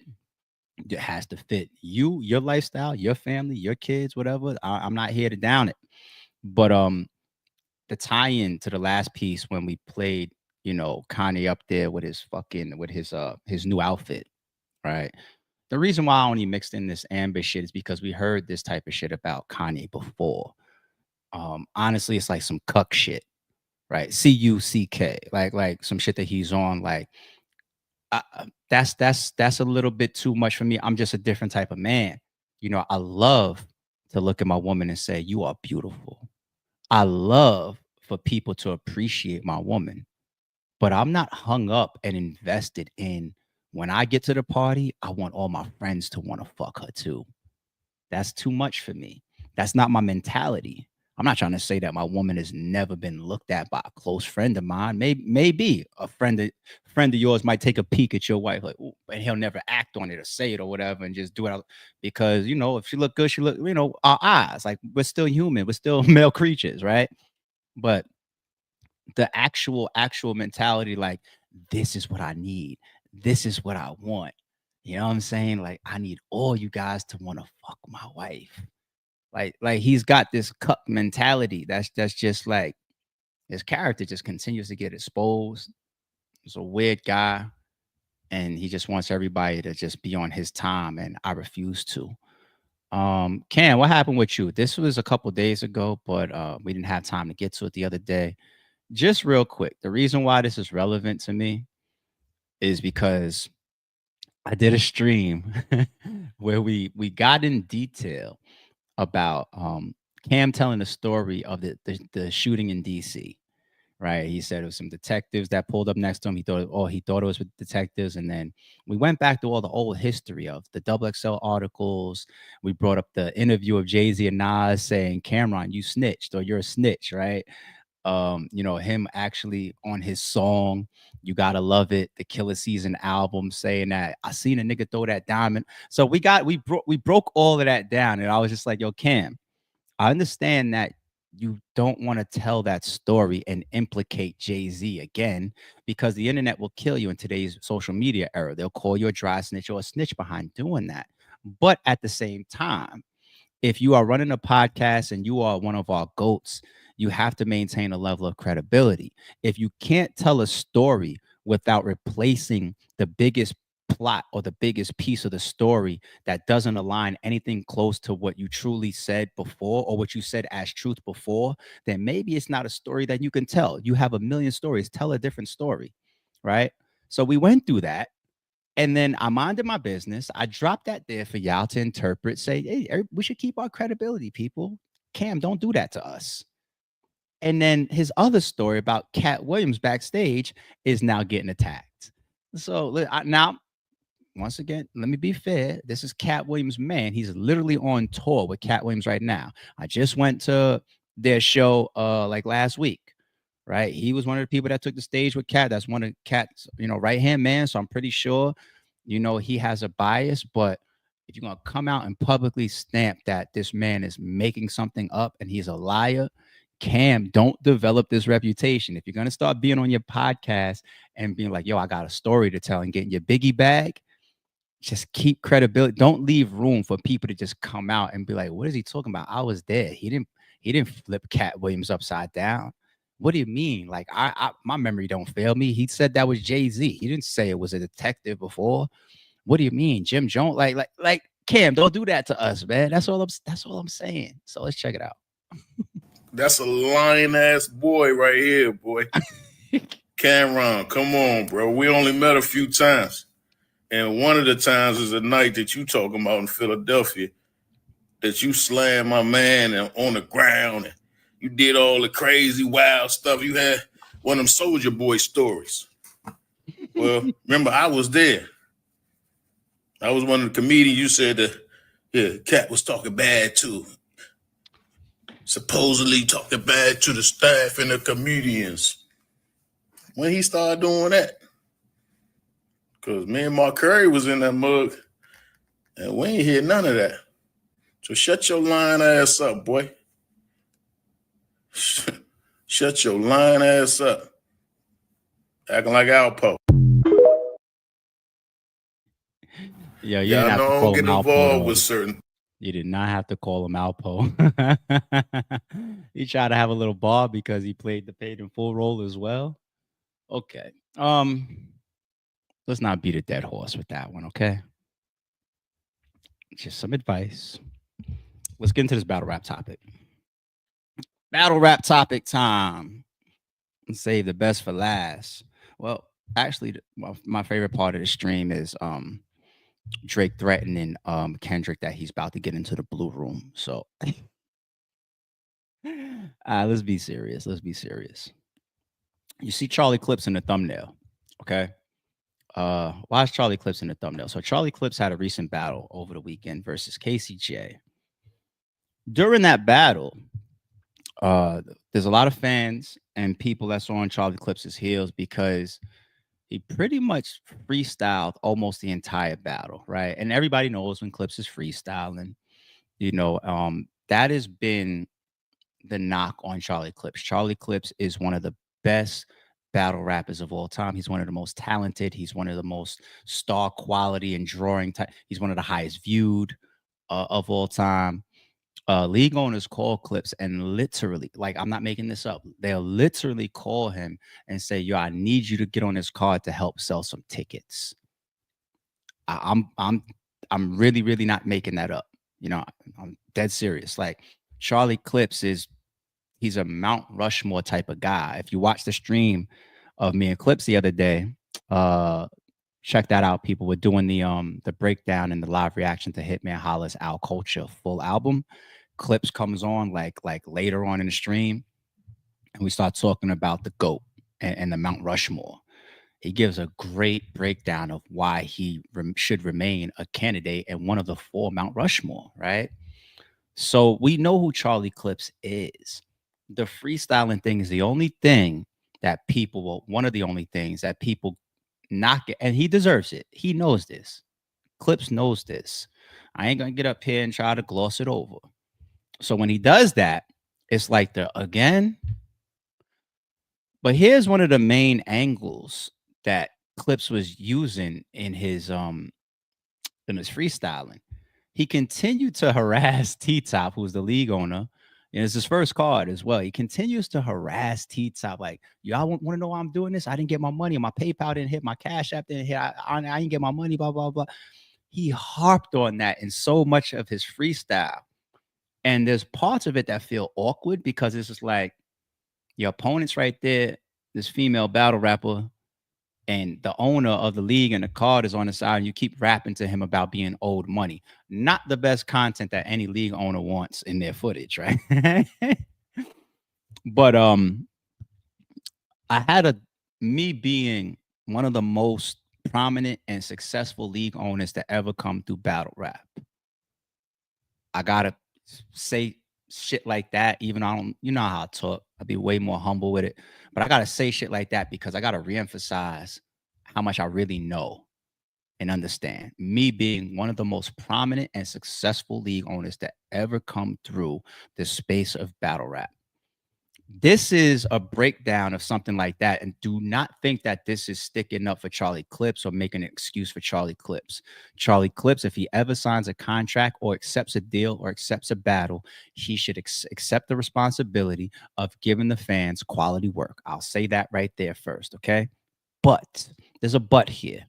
It has to fit you, your lifestyle, your family, your kids, whatever. I'm not here to down it. But the tie-in to the last piece when we played Kanye up there with his his new outfit, right? The reason why I only mixed in this Amber shit is because we heard this type of shit about Kanye before. Honestly, it's like some cuck shit, right? CUCK, like some shit that he's on. Like, that's a little bit too much for me. I'm just a different type of man. I love to look at my woman and say, "You are beautiful." I love for people to appreciate my woman, but I'm not hung up and invested in when I get to the party, I want all my friends to want to fuck her too. That's too much for me. That's not my mentality. I'm not trying to say that my woman has never been looked at by a close friend of mine. Maybe a friend of yours might take a peek at your wife, like, "Ooh," and he'll never act on it or say it or whatever, and just do it because if she look good, she look. Our eyes, like we're still human, we're still male creatures, right? But the actual mentality, like, this is what I need, this is what I want. You know what I'm saying? Like, I need all you guys to want to fuck my wife. Like he's got this cuck mentality. That's just like his character just continues to get exposed. He's a weird guy, and he just wants everybody to just be on his time, and I refuse to. Cam, what happened with you? This was a couple days ago, but we didn't have time to get to it the other day. Just real quick, the reason why this is relevant to me is because I did a stream where we got in detail about Cam telling the story of the shooting in DC. Right. He said it was some detectives that pulled up next to him. He thought it was with detectives. And then we went back to all the old history of the XXL articles. We brought up the interview of Jay-Z and Nas saying, "Camron, you snitched," or "You're a snitch," right? Him actually on his song, "You Gotta Love It," the Killer Season album, saying that, "I seen a nigga throw that diamond." So we broke all of that down. And I was just like, yo, Cam, I understand that you don't want to tell that story and implicate Jay-Z again, because the internet will kill you in today's social media era. They'll call you a dry snitch or a snitch behind doing that. But at the same time, if you are running a podcast and you are one of our GOATs, you have to maintain a level of credibility. If you can't tell a story without replacing the biggest plot or the biggest piece of the story that doesn't align anything close to what you truly said before or what you said as truth before, then maybe it's not a story that you can tell. You have a million stories. Tell a different story, right? So we went through that. And then I minded my business. I dropped that there for y'all to interpret, say, "Hey, we should keep our credibility, people. Cam, don't do that to us." And then his other story about Cat Williams backstage is now getting attacked. So now, once again, let me be fair. This is Cat Williams' man. He's literally on tour with Cat Williams right now. I just went to their show like last week, right? He was one of the people that took the stage with Cat. That's one of Cat's, right-hand man. So I'm pretty sure, he has a bias. But if you're going to come out and publicly stamp that this man is making something up and he's a liar, Cam, don't develop this reputation. If you're going to start being on your podcast and being like, yo, I got a story to tell and getting your biggie bag, just keep credibility. Don't leave room for people to just come out and be like, what is he talking about? I was there. He didn't flip Cat Williams upside down. What do you mean? Like, my memory don't fail me. He said that was Jay-Z. He didn't say it was a detective before. What do you mean? Jim Jones? Like Cam, don't do that to us, man. That's all I'm saying. So let's check it out. That's a lying ass boy right here, boy. Camron, come on, bro. We only met a few times. And one of the times is the night that you talking about in Philadelphia, that you slammed my man on the ground and you did all the crazy, wild stuff. You had one of them Soldier Boy stories. Well, remember, I was there. I was one of the comedians you said that, Cat was talking bad too. Supposedly talking bad to the staff and the comedians. When he started doing that, because me and Mark Curry was in that mug, and we ain't hear none of that. So shut your lying ass up, boy. Shut your lying ass up. Acting like Alpo. Yeah, you didn't have to call him Alpo. Involved with certain. You did not have to call him Alpo. He tried to have a little bar because he played the paid in full role as well. Okay. Let's not beat a dead horse with that one, okay? Just some advice. Let's get into this battle rap topic. Battle rap topic time. Let's save the best for last. Well, actually, my favorite part of the stream is Drake threatening Kendrick that he's about to get into the blue room. So let's be serious. Let's be serious. You see Charlie Clips in the thumbnail, okay? Why is Charlie Clips in the thumbnail? So Charlie Clips had a recent battle over the weekend versus KCJ. During that battle, there's a lot of fans and people that's on Charlie Clips' heels because he pretty much freestyled almost the entire battle, right? And everybody knows when Clips is freestyling, that has been the knock on Charlie Clips. Charlie Clips is one of the best battle rappers of all time. He's one of the most talented. He's one of the most star quality and drawing type. He's one of the highest viewed of all time. League owners call Clips and literally, like, I'm not making this up, they'll literally call him and say, yo, I need you to get on this card to help sell some tickets. I'm really, really not making that up. I'm dead serious. Like, Charlie Clips he's a Mount Rushmore type of guy. If you watch the stream of me and Clips the other day, check that out, people. We're doing the breakdown and the live reaction to Hitman Holla's Our Culture full album. Clips comes on like later on in the stream, and we start talking about the GOAT and the Mount Rushmore. He gives a great breakdown of why he should remain a candidate and one of the 4 Mount Rushmore, right? So we know who Charlie Clips is. The freestyling thing is the only thing that one of the only things that people knock it, and he deserves it. He knows this. Clips knows this. I ain't gonna get up here and try to gloss it over. So when he does that, it's like again. But here's one of the main angles that Clips was using in his freestyling. He continued to harass T-Top, who's the league owner. And it's his first card as well. He continues to harass T-Top. Like, y'all want to know why I'm doing this? I didn't get my money. My PayPal didn't hit. My Cash App didn't hit. I didn't get my money, blah, blah, blah. He harped on that in so much of his freestyle. And there's parts of it that feel awkward because it's just like your opponent's right there, this female battle rapper, and the owner of the league and the card is on the side, and you keep rapping to him about being owed money. Not the best content that any league owner wants in their footage, right? But I had me being one of the most prominent and successful league owners to ever come through battle rap. I gotta say shit like that, even I don't, you know how I talk. I'd be way more humble with it. But I gotta say shit like that because I gotta reemphasize how much I really know and understand. Me being one of the most prominent and successful league owners that ever come through the space of battle rap. This is a breakdown of something like that. And do not think that this is sticking up for Charlie Clips or making an excuse for Charlie Clips. Charlie Clips, if he ever signs a contract or accepts a deal or accepts a battle, he should accept the responsibility of giving the fans quality work. I'll say that right there first, okay? But there's a but here.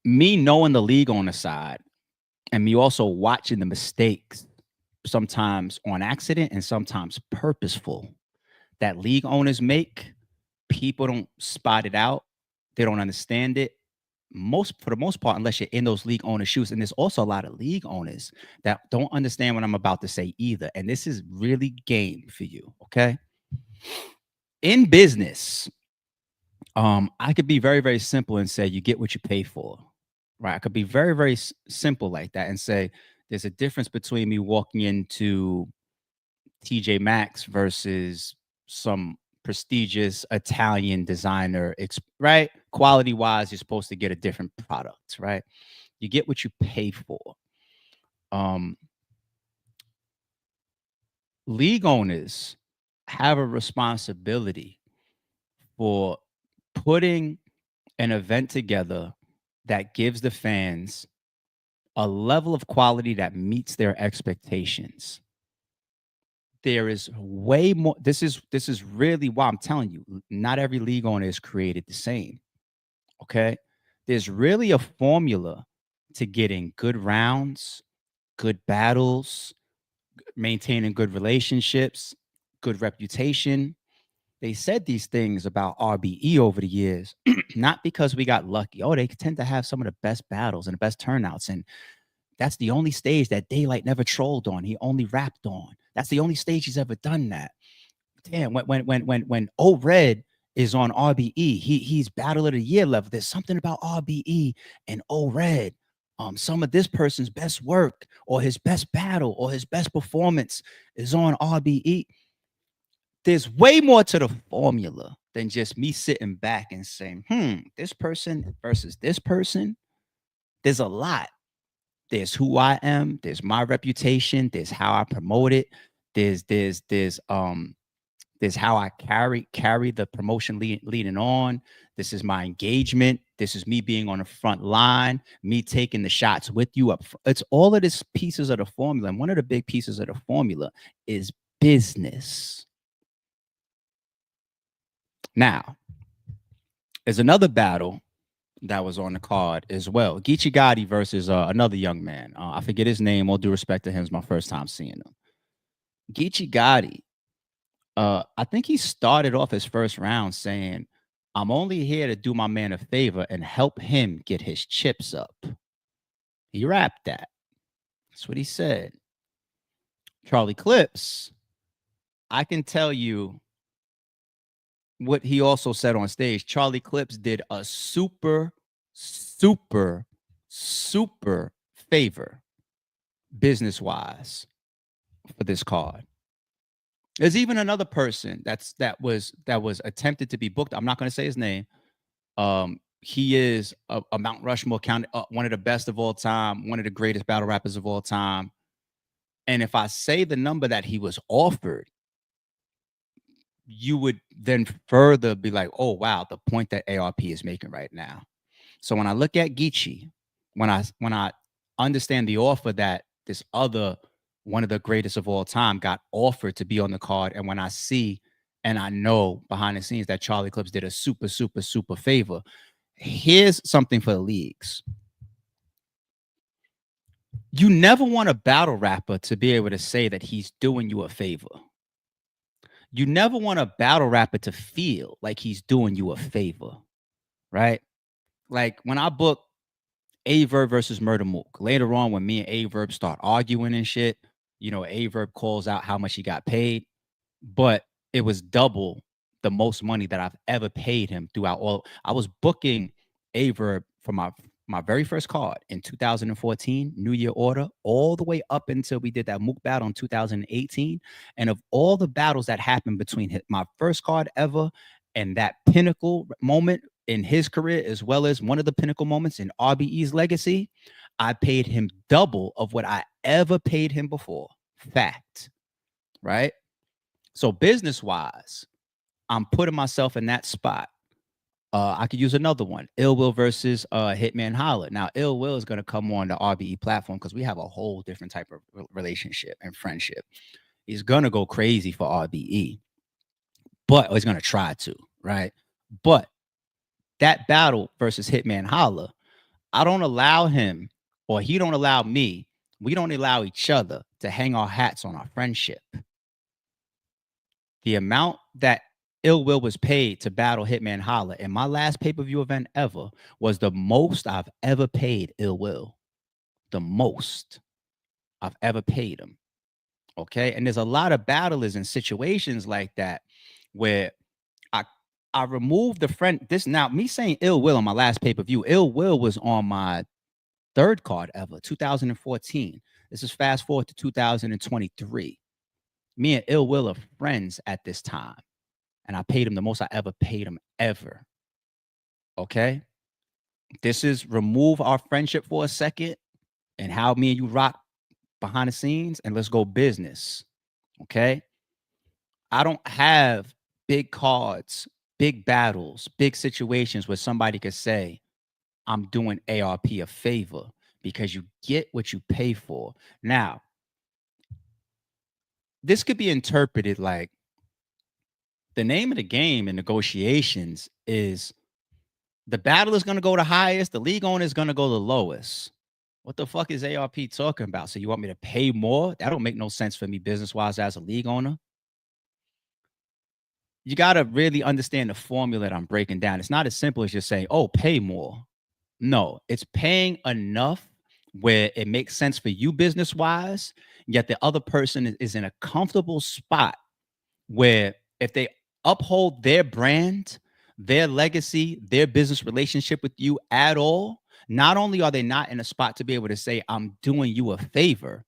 Me knowing the league on the side and me also watching the mistakes, sometimes on accident and sometimes purposeful, that league owners make, people don't spot it out. They don't understand it. For the most part, unless you're in those league owner shoes. And there's also a lot of league owners that don't understand what I'm about to say either. And this is really game for you, okay? In business, I could be very, very simple and say you get what you pay for, right? I could be very, very simple like that and say there's a difference between me walking into TJ Maxx versus some prestigious Italian designer, right? Quality wise, you're supposed to get a different product, right? You get what you pay for. League owners have a responsibility for putting an event together that gives the fans a level of quality that meets their expectations. there is way more. This is really why I'm telling you, not every league owner is created the same. Okay. There's really a formula to getting good rounds, good battles, maintaining good relationships, good reputation. They said these things about RBE over the years, not because we got lucky. Oh, they tend to have some of the best battles and the best turnouts. And that's the only stage that Daylight never trolled on. He only rapped on. That's the only stage he's ever done that. Damn, when O Red is on RBE, he's battle of the year level. There's something about RBE and O Red. Some of this person's best work or his best battle or his best performance is on RBE. There's way more to the formula than just me sitting back and saying, this person versus this person. There's a lot. There's who I am, there's my reputation, there's how I promote it, there's how I carry the promotion leading on. This is my engagement. This is me being on the front line, me taking the shots with you up. It's all of these pieces of the formula. And one of the big pieces of the formula is business. Now, there's another battle that was on the card as well. Geechee Gotti versus another young man. I forget his name. All due respect to him, it's my first time seeing him. Geechee Gotti, I think he started off his first round saying, I'm only here to do my man a favor and help him get his chips up. He rapped that. That's what he said. Charlie Clips, I can tell you what he also said on stage. Charlie Clips did a super favor business-wise for this card. There's even another person that was attempted to be booked. I'm not going to say his name. He is a Mount Rushmore county, one of the best of all time, one of the greatest battle rappers of all time. And if I say the number that he was offered, you would then further be like, oh, wow, the point that ARP is making right now. So when I look at Geechee, when I understand the offer that this other one of the greatest of all time got offered to be on the card, and when I see and I know behind the scenes that Charlie Clips did a super favor, here's something for the leagues. You never want a battle rapper to be able to say that he's doing you a favor. You never want a battle rapper to feel like he's doing you a favor, right? Like when I book Averb versus Murder Mook, later on when me and Averb start arguing and shit, you know, Averb calls out how much he got paid, but it was double the most money that I've ever paid him throughout all. I was booking Averb for my very first card in 2014, New Year Order, all the way up until we did that Mook battle in 2018. And of all the battles that happened between my first card ever and that pinnacle moment in his career, as well as one of the pinnacle moments in RBE's legacy, I paid him double of what I ever paid him before. Fact, right? So business-wise, I'm putting myself in that spot. I could use another one, Ill Will versus Hitman Holla. Now, Ill Will is going to come on the RBE platform because we have a whole different type of relationship and friendship. He's going to go crazy for RBE, but he's going to try to, right? But that battle versus Hitman Holla, I don't allow him, or he don't allow me, we don't allow each other to hang our hats on our friendship. The amount that Ill Will was paid to battle Hitman Holla in my last pay-per-view event ever was the most I've ever paid Ill Will. The most I've ever paid him. Okay. And there's a lot of battlers and situations like that where I removed the friend. This now me saying Ill Will on my last pay-per-view. Ill Will was on my third card ever, 2014. This is fast forward to 2023. Me and Ill Will are friends at this time. And I paid him the most I ever paid him ever. Okay. This is remove our friendship for a second and how me and you rock behind the scenes, and let's go business. Okay. I don't have big cards, big battles, big situations where somebody could say, I'm doing ARP a favor, because you get what you pay for. Now, this could be interpreted like the name of the game in negotiations is the battle is going to go the highest, the league owner is going to go the lowest. What the fuck is ARP talking about? So you want me to pay more? That don't make no sense for me business-wise as a league owner. You got to really understand the formula that I'm breaking down. It's not as simple as just saying, oh, pay more. No, it's paying enough where it makes sense for you business-wise, yet the other person is in a comfortable spot where if they uphold their brand, their legacy, their business relationship with you at all, not only are they not in a spot to be able to say, I'm doing you a favor,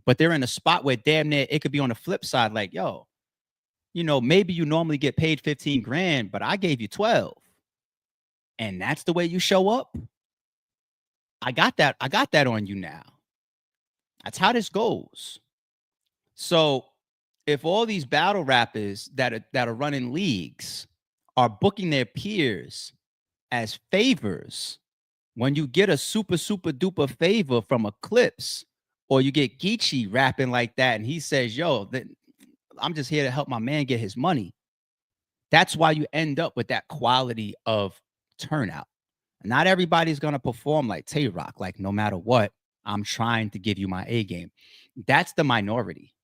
but they're in a spot where damn near it could be on the flip side, like, yo, you know, maybe you normally get paid 15 grand, but I gave you 12. And that's the way you show up. I got that on you now. That's how this goes. So if all these battle rappers that are running leagues are booking their peers as favors, when you get a super duper favor from Eclipse, or you get Geechee rapping like that, and he says, yo, I'm just here to help my man get his money. That's why you end up with that quality of turnout. Not everybody's going to perform like Tay-Rock, like no matter what, I'm trying to give you my A game. That's the minority.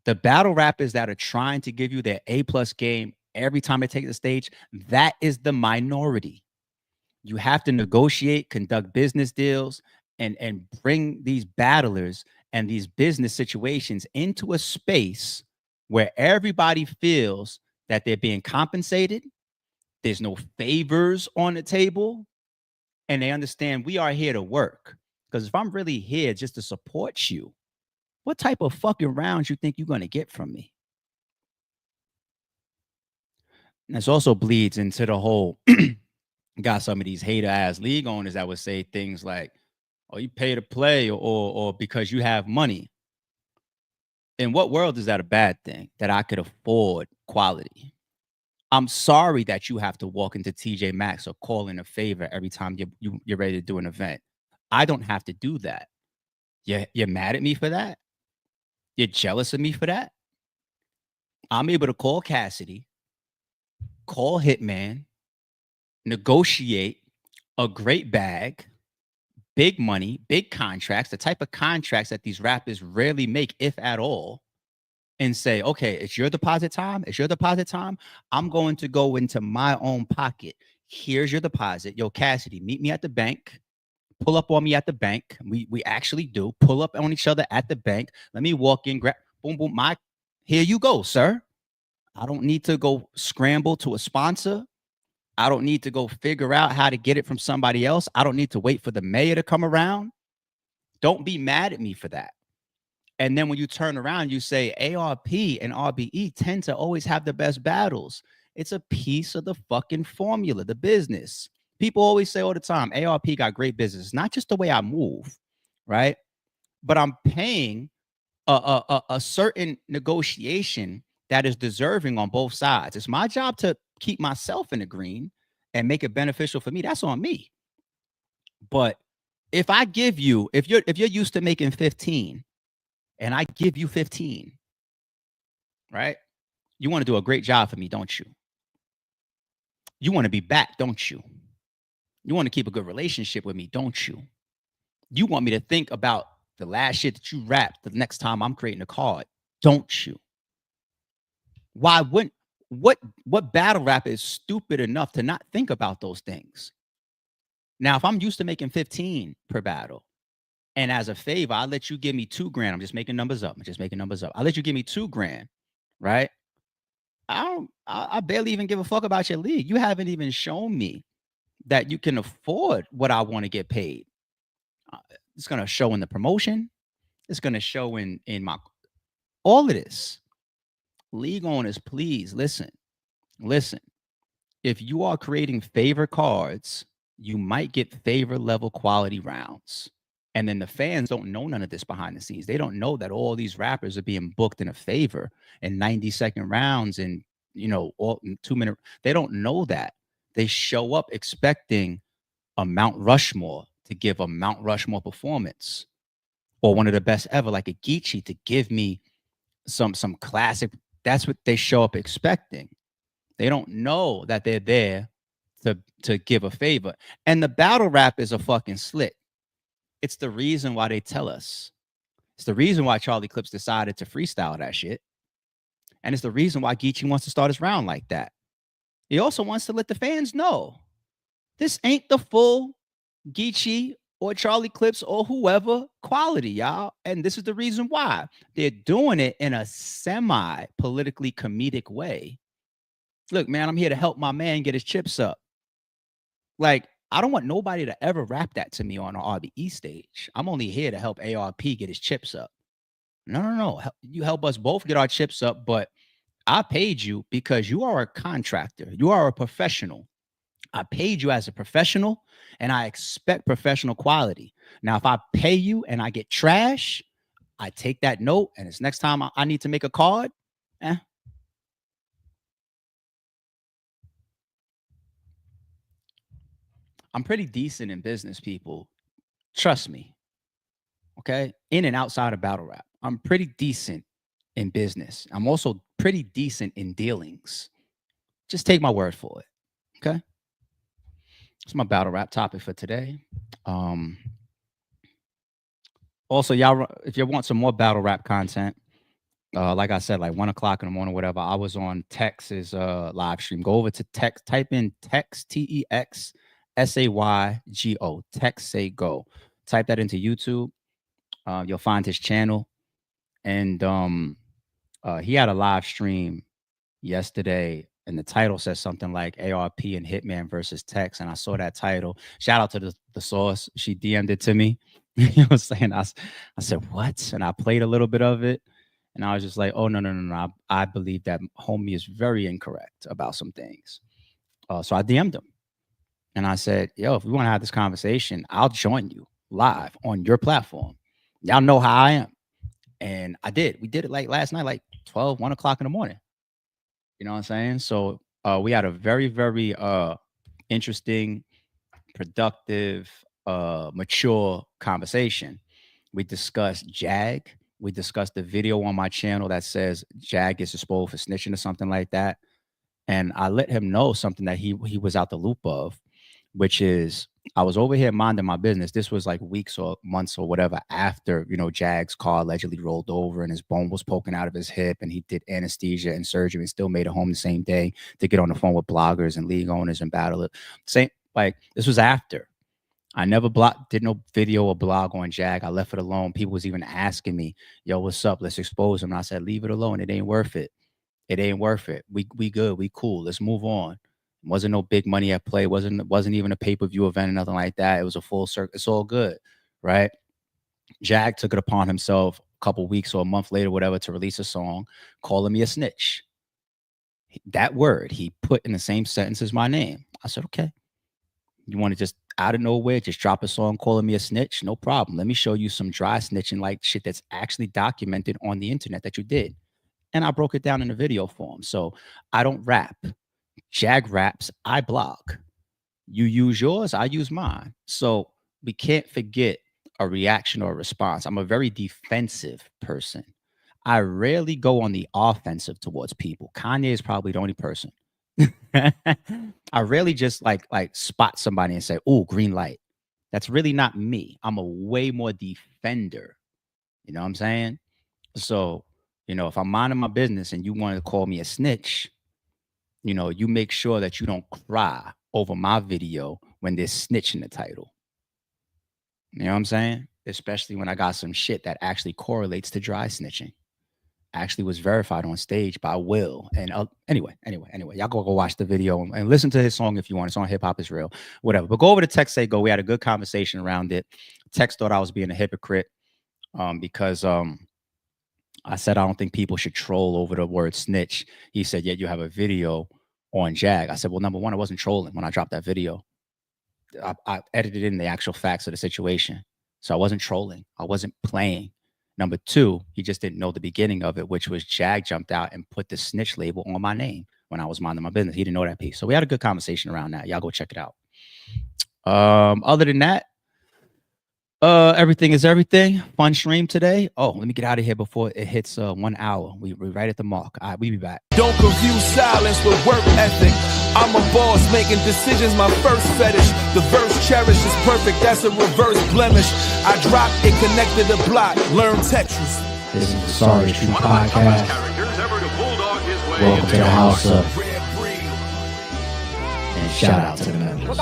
The battle rappers that are trying to give you their A+ game every time they take the stage, that is the minority. You have to negotiate, conduct business deals, and bring these battlers and these business situations into a space where everybody feels that they're being compensated. There's no favors on the table. And they understand we are here to work. Because if I'm really here just to support you, what type of fucking rounds you think you're going to get from me? And this also bleeds into the whole, got some of these hater ass league owners that would say things like, oh, you pay to play or because you have money. In what world is that a bad thing that I could afford quality? I'm sorry that you have to walk into TJ Maxx or call in a favor every time you're ready to do an event. I don't have to do that. You're mad at me for that? You're jealous of me for that? I'm able to call Cassidy, call Hitman, negotiate a great bag, big money, big contracts, the type of contracts that these rappers rarely make, if at all, and say, okay, it's your deposit time. It's your deposit time. I'm going to go into my own pocket. Here's your deposit. Yo, Cassidy, meet me at the bank. Pull up on me at the bank. We actually do pull up on each other at the bank. Let me walk in, grab, boom, boom. Here you go, sir. I don't need to go scramble to a sponsor. I don't need to go figure out how to get it from somebody else. I don't need to wait for the mayor to come around. Don't be mad at me for that. And then when you turn around, you say ARP and RBE tend to always have the best battles. It's a piece of the fucking formula, the business. People always say all the time, ARP got great business. Not just the way I move, right? But I'm paying a certain negotiation that is deserving on both sides. It's my job to keep myself in the green and make it beneficial for me. That's on me. But if I give you, if you're used to making 15, and I give you 15, right? You want to do a great job for me, don't you? You want to be back, don't you? You want to keep a good relationship with me, don't you? You want me to think about the last shit that you rapped the next time I'm creating a card, don't you? Why wouldn't, what battle rapper is stupid enough to not think about those things? Now, if I'm used to making 15 per battle, and as a favor, I'll let you give me $2 grand. I'm just making numbers up. I'll let you give me $2 grand, right? I barely even give a fuck about your league. You haven't even shown me that you can afford what I want to get paid. It's going to show in the promotion. It's going to show in my, all of this. League owners, please listen. If you are creating favor cards, you might get favor level quality rounds. And then the fans don't know none of this behind the scenes. They don't know that all these rappers are being booked in a favor in 90-second rounds and, all in 2-minute. They don't know that. They show up expecting a Mount Rushmore to give a Mount Rushmore performance, or one of the best ever, like a Geechee, to give me some classic. That's what they show up expecting. They don't know that they're there to give a favor. And the battle rap is a fucking slick. It's the reason why they tell us. It's the reason why Charlie Clips decided to freestyle that shit. And it's the reason why Geechee wants to start his round like that. He also wants to let the fans know this ain't the full Geechee or Charlie Clips or whoever quality, y'all. And this is the reason why. They're doing it in a semi-politically comedic way. Look, man, I'm here to help my man get his chips up. Like, I don't want nobody to ever rap that to me on an RBE stage. I'm only here to help ARP get his chips up. No. You help us both get our chips up, but I paid you because you are a contractor. You are a professional. I paid you as a professional, and I expect professional quality. Now, if I pay you and I get trash, I take that note, and it's next time I need to make a card, I'm pretty decent in business, people. Trust me. Okay? In and outside of battle rap. I'm pretty decent in business. I'm also pretty decent in dealings. Just take my word for it. Okay? It's my battle rap topic for today. Also, y'all, if you want some more battle rap content, like I said, like 1 o'clock in the morning, whatever, I was on Tex's live stream. Go over to Tex, type in Tex, TEXSAYGO, Tex Say Go. Type that into YouTube. You'll find his channel. And he had a live stream yesterday, and the title says something like ARP and Hitman versus Tex. And I saw that title. Shout out to the source. She DM'd it to me. You know what I'm saying? I said, what? And I played a little bit of it. And I was just like, oh, no. I believe that homie is very incorrect about some things. So I DM'd him. And I said, yo, if we want to have this conversation, I'll join you live on your platform. Y'all know how I am. And I did. We did it like last night, like 1 o'clock in the morning. You know what I'm saying? So we had a very, very interesting, productive, mature conversation. We discussed Jag. We discussed the video on my channel that says Jag gets exposed for snitching or something like that. And I let him know something that he was out the loop of, which is I was over here minding my business. This was like weeks or months or whatever after, you know, Jag's car allegedly rolled over and his bone was poking out of his hip, and he did anesthesia and surgery and still made it home the same day to get on the phone with bloggers and league owners and battle it. Same, like this was after. I never did no video or blog on Jag. I left it alone. People was even asking me, yo, what's up? Let's expose him. And I said, leave it alone. It ain't worth it. It ain't worth it. We good. We cool. Let's move on. Wasn't no big money at play. Wasn't even a pay-per-view event or nothing like that. It was a full circle. It's all good, right? Jag took it upon himself a couple weeks or a month later, whatever, to release a song calling me a snitch. That word he put in the same sentence as my name. I said, okay. You want to just out of nowhere just drop a song calling me a snitch? No problem. Let me show you some dry snitching, like shit that's actually documented on the internet that you did. And I broke it down in a video form. So I don't rap. Jag raps, I blog. You use yours, I use mine. So we can't forget a reaction or a response. I'm a very defensive person. I rarely go on the offensive towards people. Kanye is probably the only person. I rarely just like spot somebody and say, oh, green light. That's really not me. I'm a way more defender. You know what I'm saying? So, you know, if I'm minding my business and you want to call me a snitch, you know, you make sure that you don't cry over my video when there's snitch in the title. You know what I'm saying? Especially when I got some shit that actually correlates to dry snitching. Actually was verified on stage by Will. And anyway, y'all go watch the video and listen to his song if you want. It's on Hip Hop Is Real, whatever. But go over to Tex Say Go. We had a good conversation around it. Tex thought I was being a hypocrite because I said I don't think people should troll over the word snitch. He said, yet you have a video on Jag. I said, well, number one, I wasn't trolling when I dropped that video. I edited in the actual facts of the situation. So I wasn't trolling. I wasn't playing. Number two, he just didn't know the beginning of it, which was Jag jumped out and put the snitch label on my name when I was minding my business. He didn't know that piece. So we had a good conversation around that. Y'all go check it out. Other than that, Everything is everything. Fun stream today. Oh, let me get out of here before it hits 1 hour. We're right at the mark. All right, we be back. Don't confuse silence with work ethic. I'm a boss, making decisions my first fetish. The verse cherished is perfect, that's a reverse blemish. I dropped it, connected the block, learn Tetris. This is the Sorry Street Podcast. Welcome to the house of. And shout out to the members.